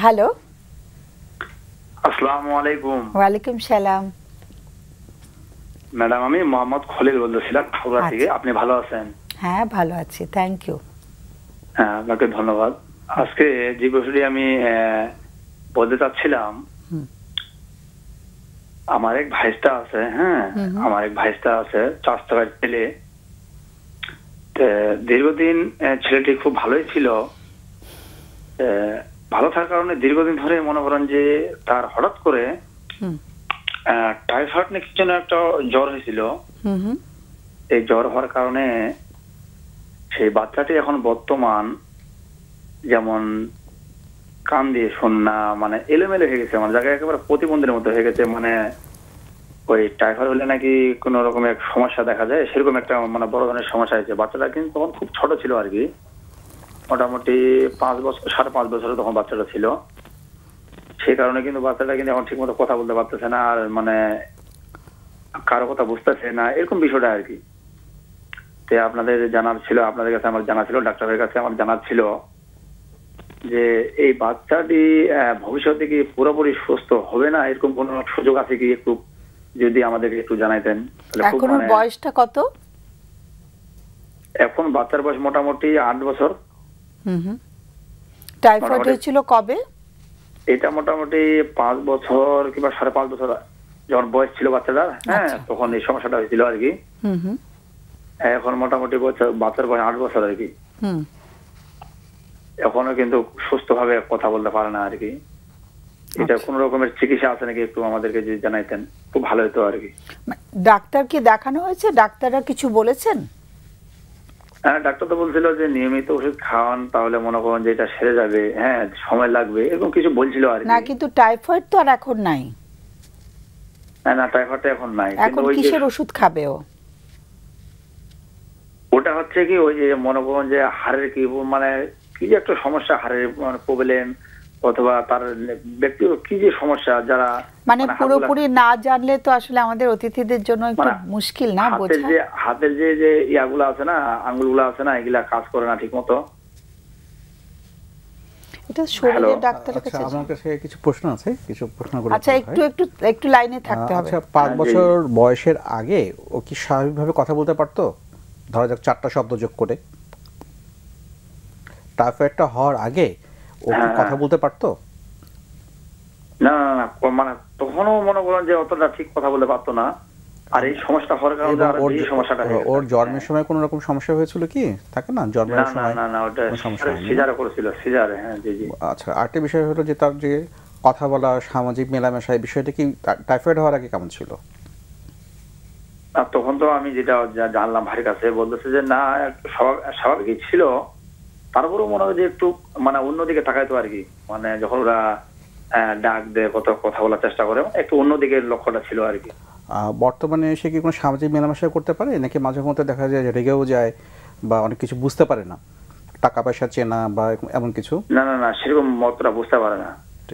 Hello. আসসালামু আলাইকুম। ওয়ালাইকুম সালাম। ম্যাডাম, আমি মোহাম্মদ খলিল বলতেছিলাম ঠাকুরগাঁ থেকে। আপনি ভালো আছেন? হ্যাঁ, ভালো আছি, থ্যাংক ইউ। হ্যাঁ, আপনাকে ধন্যবাদ। আজকে যে বিষয়টি আমি বলতে চাচ্ছিলাম, আমার এক ভাইস্তা আছে। হ্যাঁ, আমার এক ভাইস্তা আছে, 4 টাকার ছেলে। দীর্ঘদিন ছেলেটি খুব ভালোই ছিল। ভালো থাকার কারণে দীর্ঘদিন ধরে মনে করেন যে তার হঠাৎ করে টাইফয়েড নাকি যেন একটা জ্বর হয়েছিল। এই জ্বর হওয়ার কারণে সেই বাচ্চাটি এখন বর্তমান যেমন কান দিয়ে শোনা, মানে এলোমেলো হয়ে গেছে, মানে জায়গায় একেবারে প্রতিবন্ধীর মতো হয়ে গেছে। মানে ওই টাইফয়েড হলে নাকি কোন রকমের সমস্যা দেখা যায়, সেরকম একটা মানে বড় ধরনের সমস্যা হয়েছে। বাচ্চাটা কিন্তু তখন খুব ছোট ছিল আর কি, মোটামুটি 5 বছর 5.5 বছর তখন বাচ্চাটা ছিল। সেই কারণে কিন্তু বাচ্চাটা কিন্তু এখন ঠিক মতো কথা বলতে পারতেছে না, আর মানে কারো কথা বুঝতেছে না, এরকম বিষয়টা আর কি। তো আপনাদের জানার ছিল, আপনাদের কাছে আমার জানা ছিল, ডাক্তারের কাছে আমার জানা ছিল যে এই বাচ্চাটি ভবিষ্যতে কি পুরোপুরি সুস্থ হবে না, এরকম কোন সুযোগ আছে কি, একটু যদি আমাদেরকে একটু জানাইতেন। এখন ওর বয়সটা কত? এখন বাচ্চার বয়স মোটামুটি 8 বছর। টাইফয়েড হয়েছিল কবে? এটা মোটামুটি 5 বছর কিংবা 5.5 বছর যখন বয়স ছিল বাচ্চাটার, হ্যাঁ, তখন এই সমস্যাটা হয়েছিল আর কি। এখন মোটামুটি বাচ্চার বয়স 8 বছর আর কি। এখনো কিন্তু সুস্থভাবে কথা বলতে পারে না আর কি। এটা কোন রকমের চিকিৎসা আছে নাকি, একটু আমাদেরকে যদি জানাইতেন খুব ভালো হতো আর কি। ডাক্তার কি দেখানো হয়েছে? ডাক্তাররা কিছু বলেছেন? হ্যাঁ, ডাক্তার তো বলছিল যে নিয়মিত ওষুধ খাওয়ান, তাহলে মনে করেন যে এটা সেরে যাবে। হ্যাঁ, সময় লাগবে, এরকম কিছু বলছিল আর কি। না, কিন্তু টাইফয়েড তো আর এখন নাই। না, টাইফয়েডটা এখন নাই। এখন কিসের ওষুধ খাবে ও? ওটা হচ্ছে কি, ওই যে মনে করেন যে হাড়ের কি মানে কি যে একটা সমস্যা, হাড়ের মানে প্রবলেম, অথবা তার ব্যক্তিগত কি যে সমস্যা, যারা মানে পুরোপুরি না জানলে তো আসলে আমাদের অতিথিদের জন্য একটু মুশকিল না বোঝা। হাতের যে ইয়াগুলো আছে না, আঙ্গুলগুলো আছে না, এগুলা কাজ করে না ঠিক মতো। এটা শরীরের ডাক্তারের কাছে। আমার কাছে কিছু প্রশ্ন আছে, কিছু প্রশ্নগুলো। আচ্ছা, একটু লাইনে থাকতে হবে। আচ্ছা, 5 বছর বয়সের আগে ও কি স্বাভাবিকভাবে কথা বলতে পারতো? ধরা যাক 4টা শব্দ যোগ করে। টাইফয়েডটা হওয়ার আগে ও কি কথা বলতে পারতো? না, মানে তখনও মনে করেন যে অতটা ঠিক কথা বলতে পারতো না। আর এই সমস্যা হওয়ার কারণে আর এই সমস্যাটা ওর জন্মের সময় কোনো রকম সমস্যা হয়েছিল কি? থাকে না জন্মের সময়? না, ওটা সিজার করেছিল, সিজার। হ্যাঁ, জি জি। আচ্ছা, আরেকটা বিষয় হলো যে তার যে কথা বলা, সামাজিক মেলামেশা, এই বিষয়টা কি টাইফয়েড হওয়ার আগে কেমন ছিল? তখন তো আমি যেটা জানলাম ভাইয়ের কাছে, বলতেছে যে না, স্বাভাবিকই ছিল। তারপরেও মনে হয় যে একটু মানে অন্যদিকে তাকাইতো আর কি। মানে যখন ওরা ডাক দেয়, কথা বলার চেষ্টা করে, একটু অন্যদিকে লক্ষ্যটা ছিল আর কি। বর্তমানে সে কি কোনো সামাজিক মেলামেশা করতে পারে, নাকি মাঝে মধ্যে দেখা যায় যে রেগেও যায় বা অনেক কিছু বুঝতে পারে না, টাকা পয়সা চেনা বা এমন কিছু? না, সেরকম মতটা বুঝতে পারে না,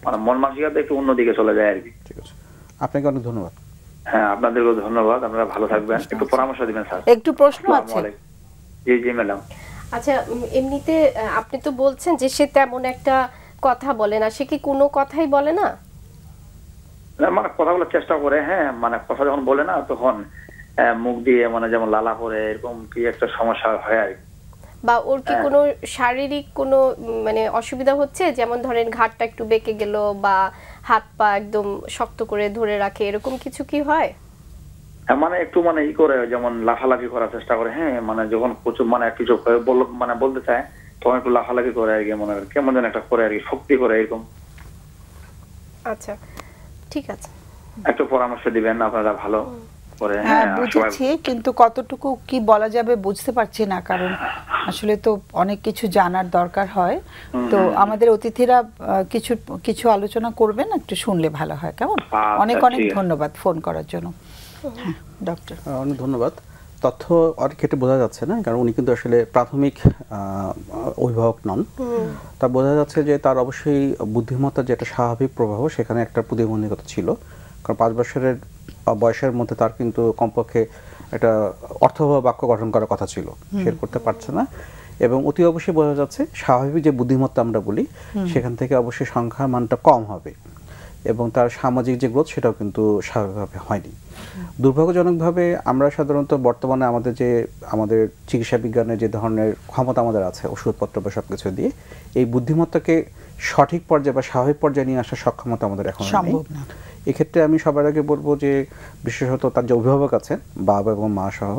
মানে মন মানসিকতা একটু অন্যদিকে চলে যায় আর কি। ঠিক আছে, আপনাকে অনেক ধন্যবাদ। হ্যাঁ, আপনাদেরকেও ধন্যবাদ। আপনারা ভালো থাকবেন। একটু পরামর্শ দিবেন স্যার। একটু প্রশ্ন আছে। জি জি ম্যাডাম। আচ্ছা, এমনিতে আপনি তো বলছেন যে সে তেমন একটা কথা বলে না, সে কি কোনো কথাই বলে না? মানে কথা বলার চেষ্টা করে, হ্যাঁ, মানে কথা যখন বলে না তখন মুখ দিয়ে মানে যেমন লালা করে, এরকম কি একটা সমস্যা হয় আর কি। বা ওর কি কোনো শারীরিক কোনো মানে অসুবিধা হচ্ছে, যেমন ধরেন ঘাড়টা একটু বেঁকে গেল বা হাত পা একদম শক্ত করে ধরে রাখে, এরকম কিছু কি হয়? মানে একটু মানে ই করে, যেমন লাফালাফি করার চেষ্টা করে। হ্যাঁ, মানে যখন প্রচুর মানে কিছু মানে বলতে চায় তখন একটু লাফালাফি করে আর কি, মনে হয় কেমন যেন একটা করে আর কি, শক্তি করে এরকম। আচ্ছা, ঠিক আছে, একটু পরামর্শ দিবেন আপনারা ভালো করে। হ্যাঁ, বুঝেছি, কিন্তু কতটুকু কি বলা যাবে বুঝতে পারছি না, কারণ আসলে তো অনেক কিছু জানার দরকার হয়। তো আমাদের অতিথিরা কিছু আলোচনা করবেন, একটু শুনলে ভালো হয়, কেমন? অনেক ধন্যবাদ ফোন করার জন্য। হ্যাঁ ডক্টর, অনেক ধন্যবাদ। তথ্য অনেক ক্ষেত্রে বোঝা যাচ্ছে না, কারণ উনি কিন্তু আসলে প্রাথমিক অভিভাবক নন। তা বোঝা যাচ্ছে যে তার অবশ্যই বুদ্ধিমত্তার যেটা স্বাভাবিক প্রভাব, সেখানে একটা প্রতিবন্ধকতা ছিল। কারণ 5 বছরের বয়সের মধ্যে তার কিন্তু কমপক্ষে একটা অর্থবহ বাক্য গঠন করার কথা ছিল, সে করতে পারছে না। এবং অতি অবশ্যই বোঝা যাচ্ছে স্বাভাবিক যে বুদ্ধিমত্তা আমরা বলি সেখান থেকে অবশ্যই সংখ্যার মানটা কম হবে এবং তার সামাজিক যে গ্রোথ সেটাও কিন্তু স্বাভাবিকভাবে হয়নি। দুর্ভাগ্যজনকভাবে আমরা সাধারণত বর্তমানে আমাদের চিকিৎসা বিজ্ঞানের যে ধরনের ক্ষমতা আমাদের আছে ওষুধপত্র বা সব কিছু দিয়ে এই বুদ্ধিমত্তাকে সঠিক পর্যায়ে বা স্বাভাবিক পর্যায়ে নিয়ে আসার সক্ষমতা আমাদের এখন নেই। এক্ষেত্রে আমি সবার আগে বলবো যে বিশেষত তার যে অভিভাবক আছেন বাবা এবং মা সহ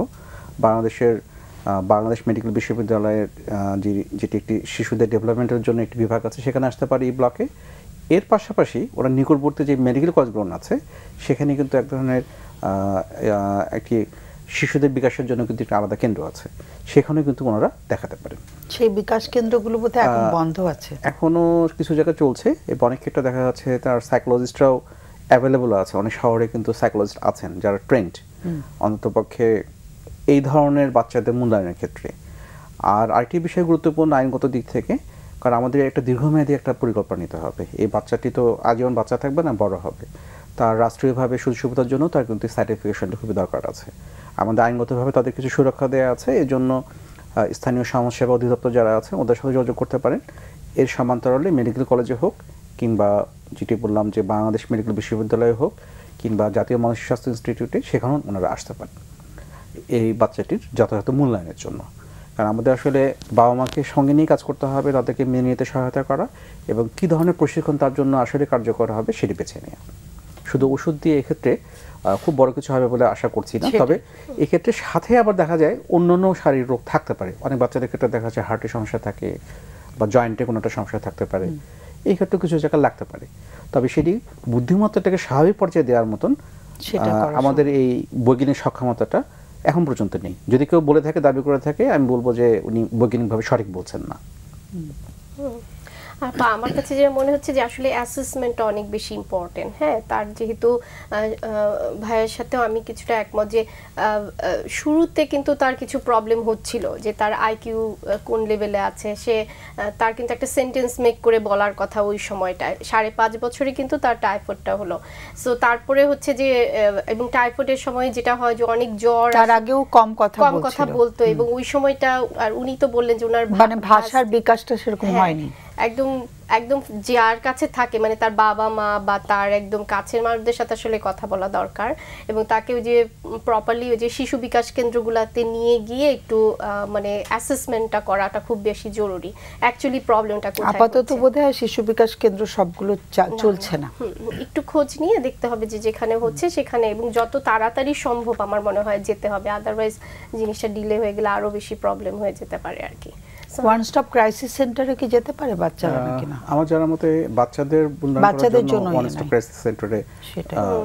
বাংলাদেশ মেডিকেল বিশ্ববিদ্যালয়ের যেটি একটি শিশুদের ডেভেলপমেন্টের জন্য একটি বিভাগ আছে সেখানে আসতে পারে এই ব্লকে। এর পাশাপাশি ওরা নিকটবর্তী যে মেডিকেল কলেজগুলো আছে সেখানে কিন্তু এক ধরনের একটি শিশুদের বিকাশের জন্য কিন্তু একটা আলাদা কেন্দ্র আছে, সেখানে কিন্তু ওনারা দেখাতে পারেন। সেই বিকাশ কেন্দ্রগুলো বোধহয় এখন বন্ধ আছে, এখনো কিছু জায়গায় চলছে এবং অনেক ক্ষেত্রে দেখা যাচ্ছে তার সাইকোলজিস্টরাও অ্যাভেলেবল আছে। অনেক শহরে কিন্তু সাইকোলজিস্ট আছেন যারা ট্রেন্ড অন্ততপক্ষে এই ধরনের বাচ্চাদের মূল্যায়নের ক্ষেত্রে। আর আরেকটি বিষয় গুরুত্বপূর্ণ আইনগত দিক থেকে, কারণ আমাদের একটা দীর্ঘমেয়াদী একটা পরিকল্পনা নিতে হবে। এই বাচ্চাটি তো আজীবন বাচ্চা থাকবে না, বড় হবে, তার রাষ্ট্রীয়ভাবে সুযোগ সুবিধার জন্য তার কিন্তু সার্টিফিকেশনটা খুবই দরকার আছে। আমাদের আইনগতভাবে তাদের কিছু সুরক্ষা দেওয়া আছে, এই জন্য স্থানীয় সমাজসেবা অধিদপ্তর যারা আছে ওদের সাথে যোগাযোগ করতে পারেন। এর সমান্তরালে মেডিকেল কলেজে হোক কিংবা যেটি বললাম যে বাংলাদেশ মেডিকেল বিশ্ববিদ্যালয়ে হোক কিংবা জাতীয় মানসিক স্বাস্থ্য ইনস্টিটিউটে, সেখানেও ওনারা আসতে পারেন এই বাচ্চাটির যথাযথ মূল্যায়নের জন্য। কারণ আমাদের আসলে বাবা মাকে সঙ্গে নিয়ে কাজ করতে হবে, তাদেরকে মেনে নিতে সহায়তা করা এবং কী ধরনের প্রশিক্ষণ তার জন্য আসলে কার্যকর হবে সেটি বেছে নেওয়া। শুধু ওষুধ দিয়ে এক্ষেত্রে খুব বড় কিছু হবে বলে আশা করছি না, তবে এক্ষেত্রে সাথে আবার দেখা যায় অন্যান্য শারীরিক রোগ থাকতে পারে। অনেক বাচ্চাদের ক্ষেত্রে দেখা যায় হার্টের সমস্যা থাকে বা জয়েন্টে কোনো একটা সমস্যা থাকতে পারে, এই ক্ষেত্রে কিছু জায়গা লাগতে পারে। তবে সেটি বুদ্ধিমত্তাটাকে স্বাভাবিক পর্যায়ে দেওয়ার মতন আমাদের এই বৈজ্ঞানিক সক্ষমতাটা এখন পর্যন্ত নেই। যদি কেউ বলে থাকে, দাবি করে থাকে, আমি বলবো যে উনি বৈজ্ঞানিকভাবে সঠিক বলছেন না। আর আমার কাছে যে মনে হচ্ছে যে আসলে অ্যাসেসমেন্টটা অনেক বেশি ইম্পর্টেন্ট। হ্যাঁ, তার যেহেতু ভাইয়ের সাথেও আমি কিছুটা একমত যে শুরুতে কিন্তু তার কিছু প্রবলেম হচ্ছিল, যে তার আইকিউ কোন লেভেলে আছে, সে তার কিন্তু একটা সেন্টেন্স মেক করে বলার কথা ওই সময়টায়। 5.5 বছরে কিন্তু তার টাইফয়েডটা হলো। সো তারপরে হচ্ছে যে এবং টাইফয়েডের সময় যেটা হয় যে অনেক জ্বর, তার আগেও কম কথা বলতো এবং ওই সময়টা আর উনি তো বললেন যে ওনার মানে ভাষার বিকাশটা সেরকম হয়নি। একদম যার কাছে থাকে মানে তার বাবা মা বা তার একদম কাছের মানুষদের সাথে আসলে কথা বলা দরকার এবং তাকে ওই যে প্রপারলি ওই যে শিশু বিকাশ কেন্দ্রগুলোতে নিয়ে গিয়ে একটু মানে অ্যাসেসমেন্টটা করাটা খুব বেশি জরুরি। অ্যাকচুয়ালি প্রবলেমটা কোথায়? আপাতত বোধহয় শিশু বিকাশ কেন্দ্র সবগুলো চলছে না। একটু খোঁজ নিয়ে দেখতে হবে যে যেখানে হচ্ছে সেখানে, এবং যত তাড়াতাড়ি সম্ভব আমার মনে হয় যেতে হবে, আদারওয়াইজ জিনিসটা ডিলে হয়ে গেলে আরো বেশি প্রবলেম হয়ে যেতে পারে আর কি। ওয়ান স্টপ ক্রাইসিস সেন্টারে কি যেতে পারে বাচ্চারা নাকি না? আমার জানার মতে বাচ্চাদের জন্য ওয়ান স্টপ ক্রাইসিস সেন্টারে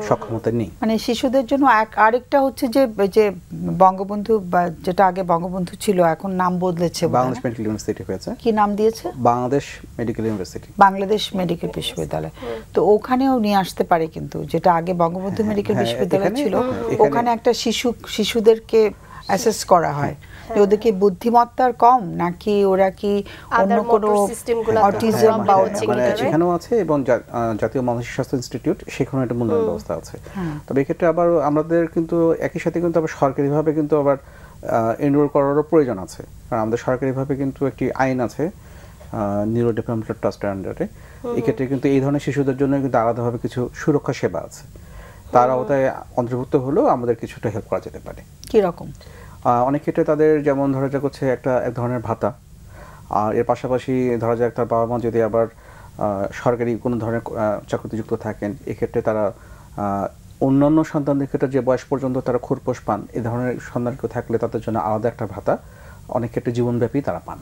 সক্ষমতা নেই। মানে শিশুদের জন্য আরেকটা হচ্ছে যে বঙ্গবন্ধু বা যেটা আগে বঙ্গবন্ধু ছিল এখন নাম বদলেছে, বাংলাদেশ মেডিকেল ইউনিভার্সিটি হয়েছে। কি নাম দিয়েছে? Bangladesh medical university, Bangladesh medical বিশ্ববিদ্যালয়। তো ওখানেও নিয়ে আসতে পারে, কিন্তু যেটা আগে বঙ্গবন্ধু মেডিকেল বিশ্ববিদ্যালয় ছিল ওখানে একটা শিশুদেরকে অ্যাসেস করা হয় যে ওদেরকে বুদ্ধিমত্তার কম নাকি ওরা কি অন্য কোনো অটিজম বা অন্য কোনো কিছু এখানেও আছে এবং জাতীয় মানসিক স্বাস্থ্য ইনস্টিটিউট সেখানে একটা মূল্যায়ন ব্যবস্থা আছে। তবে এক্ষেত্রে আবার আমাদের কিন্তু একই সাথে কিন্তু আবার সরকারিভাবে কিন্তু আবার এনরোল করারও প্রয়োজন আছে, কারণ আমাদের সরকারিভাবে কিন্তু একটি আইন আছে নিউরো ডেভেলপমেন্টাল ট্রাস্টের আন্ডারে। এক্ষেত্রে কিন্তু এই ধরনের শিশুদের জন্য কিন্তু আলাদাভাবে কিছু সুরক্ষা সেবা আছে, তার আওতায় অন্তর্ভুক্ত হলেও আমাদের কিছুটা হেল্প করা যেতে পারে। কি রকম? অনেক ক্ষেত্রে তাদের যেমন ধরা যাক হচ্ছে এক ধরনের ভাতা, আর এর পাশাপাশি ধরা যাক তার বাবা মা যদি আবার সরকারি কোনো ধরনের চাকরিতে যুক্ত থাকেন, এক্ষেত্রে তারা অন্যান্য সন্তানদের ক্ষেত্রে যে বয়স পর্যন্ত তারা খোরপোশ পান, এই ধরনের সন্তান কেউ থাকলে তাদের জন্য আলাদা একটা ভাতা অনেক ক্ষেত্রে জীবনব্যাপী তারা পান।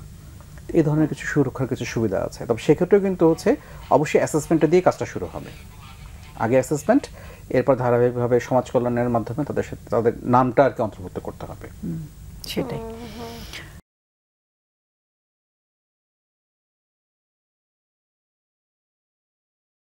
এই ধরনের কিছু সুরক্ষার কিছু সুবিধা আছে। তবে সেক্ষেত্রেও কিন্তু হচ্ছে অবশ্যই অ্যাসেসমেন্টটা দিয়ে কাজটা শুরু হবে। আগে অ্যাসেসমেন্ট, এরপর ধারাবাহিকভাবে সমাজ কল্যাণের মাধ্যমে তাদের নামটা আর কি অন্তর্ভুক্ত করতে হবে। সেটাই।